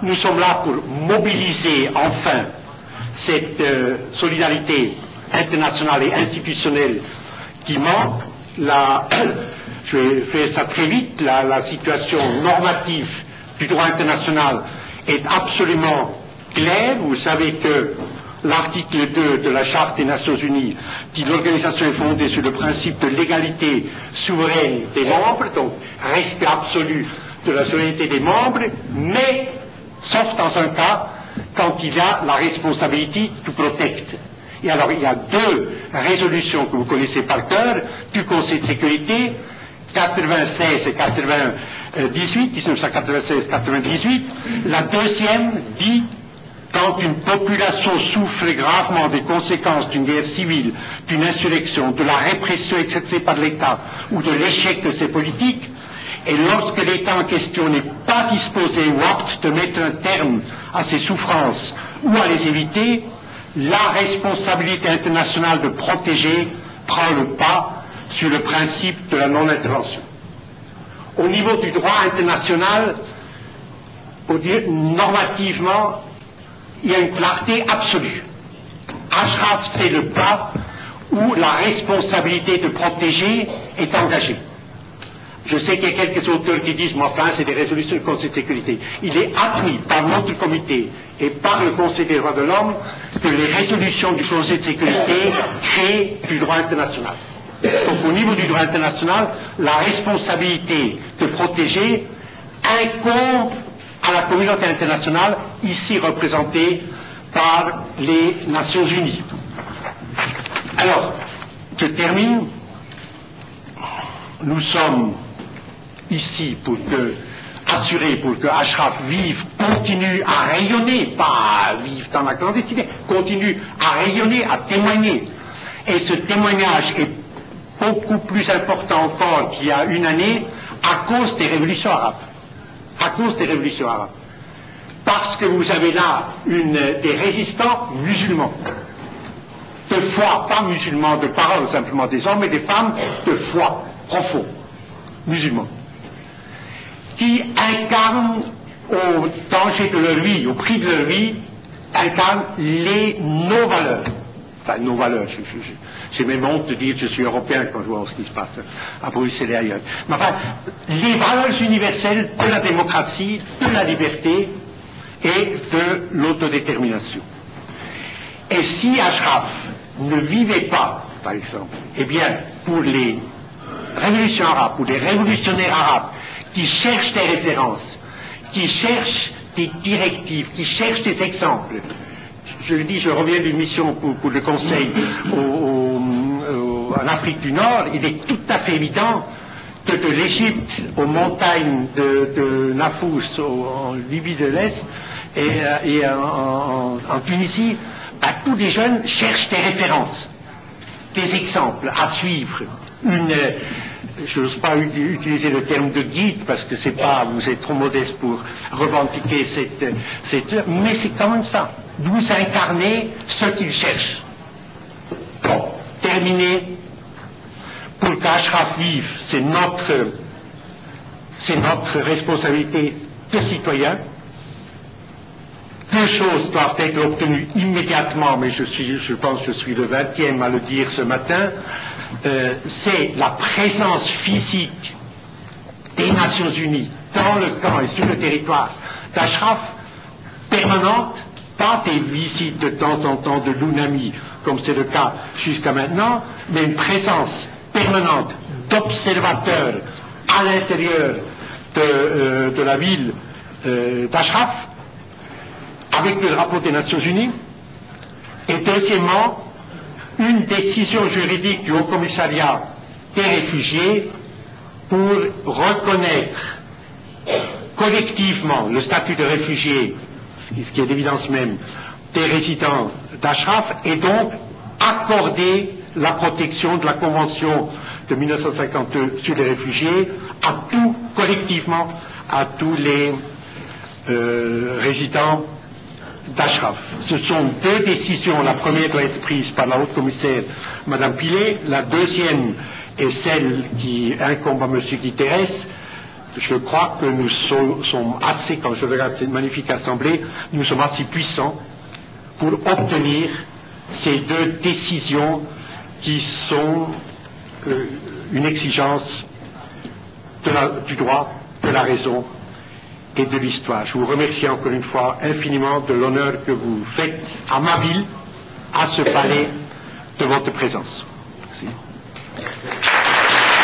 Nous sommes là pour mobiliser enfin cette solidarité internationale et institutionnelle qui manque. Je vais faire ça très vite, la situation normative du droit international est absolument claire. Vous savez que l'article 2 de la Charte des Nations Unies dit que l'organisation est fondée sur le principe de l'égalité souveraine des membres, donc respect absolu de la souveraineté des membres, mais sauf dans un cas, quand il y a la responsabilité to protect. Et alors il y a deux résolutions que vous connaissez par cœur du Conseil de sécurité, 96 et 98, 1996-98. La deuxième dit: quand une population souffre gravement des conséquences d'une guerre civile, d'une insurrection, de la répression exercée par l'État ou de l'échec de ses politiques, et lorsque l'État en question n'est pas disposé ou apte de mettre un terme à ces souffrances ou à les éviter, la responsabilité internationale de protéger prend le pas sur le principe de la non-intervention. Au niveau du droit international, pour dire normativement, il y a une clarté absolue. Ashraf, c'est le cas où la responsabilité de protéger est engagée. Je sais qu'il y a quelques auteurs qui disent, mais enfin, c'est des résolutions du Conseil de sécurité. Il est admis par notre comité et par le Conseil des droits de l'homme que les résolutions du Conseil de sécurité créent du droit international. Donc au niveau du droit international, la responsabilité de protéger incombe à la communauté internationale, ici représentée par les Nations Unies. Alors, je termine. Nous sommes ici pour que Ashraf vive, continue à rayonner, pas vive dans la clandestinité, continue à rayonner, à témoigner. Et ce témoignage est beaucoup plus important encore qu'il y a une année à cause des révolutions arabes. À cause des révolutions arabes. Parce que vous avez là des résistants musulmans. De foi, pas musulmans de parole simplement, des hommes et des femmes de foi profond, musulmans, qui incarnent au danger de leur vie, au prix de leur vie, incarnent nos valeurs. Enfin, nos valeurs. J'ai même honte de dire que je suis européen quand je vois ce qui se passe à Bruxelles et ailleurs. Mais enfin, les valeurs universelles de la démocratie, de la liberté et de l'autodétermination. Et si Ashraf ne vivait pas, par exemple, eh bien, pour les révolutions arabes, pour les révolutionnaires arabes, qui cherchent des références, qui cherchent des directives, qui cherchent des exemples. Je le dis, je reviens d'une mission pour le Conseil en Afrique du Nord. Il est tout à fait évident que de l'Égypte aux montagnes de Nafous, en Libye de l'Est et en Tunisie, tous les jeunes cherchent des références, des exemples à suivre. Je n'ose pas utiliser le terme de guide parce que c'est pas, vous êtes trop modeste pour revendiquer mais c'est quand même ça. Vous incarnez ce qu'ils cherchent. Bon, terminé. Pour qu'Ashraf vive, c'est notre responsabilité de citoyen. Deux choses doivent être obtenues immédiatement, mais je pense que je suis le 20e à le dire ce matin. C'est la présence physique des Nations Unies dans le camp et sur le territoire d'Ashraf permanente, pas des visites de temps en temps de l'UNAMI, comme c'est le cas jusqu'à maintenant, mais une présence permanente d'observateurs à l'intérieur de la ville d'Ashraf, avec le drapeau des Nations Unies. Et deuxièmement, une décision juridique du Haut Commissariat des réfugiés pour reconnaître collectivement le statut de réfugié, ce qui est d'évidence même, des résidents d'Ashraf, et donc accorder la protection de la Convention de 1952 sur les réfugiés collectivement à tous les résidents d'Ashraf. Ce sont deux décisions. La première doit être prise par la haute commissaire Madame Pilet. La deuxième est celle qui incombe à M. Guterres je crois que nous sommes assez, quand je regarde cette magnifique assemblée, nous sommes assez puissants pour obtenir ces deux décisions qui sont une exigence du droit, de la raison et de l'histoire. Je vous remercie encore une fois infiniment de l'honneur que vous faites à ma ville, à ce palais, de votre présence. Merci.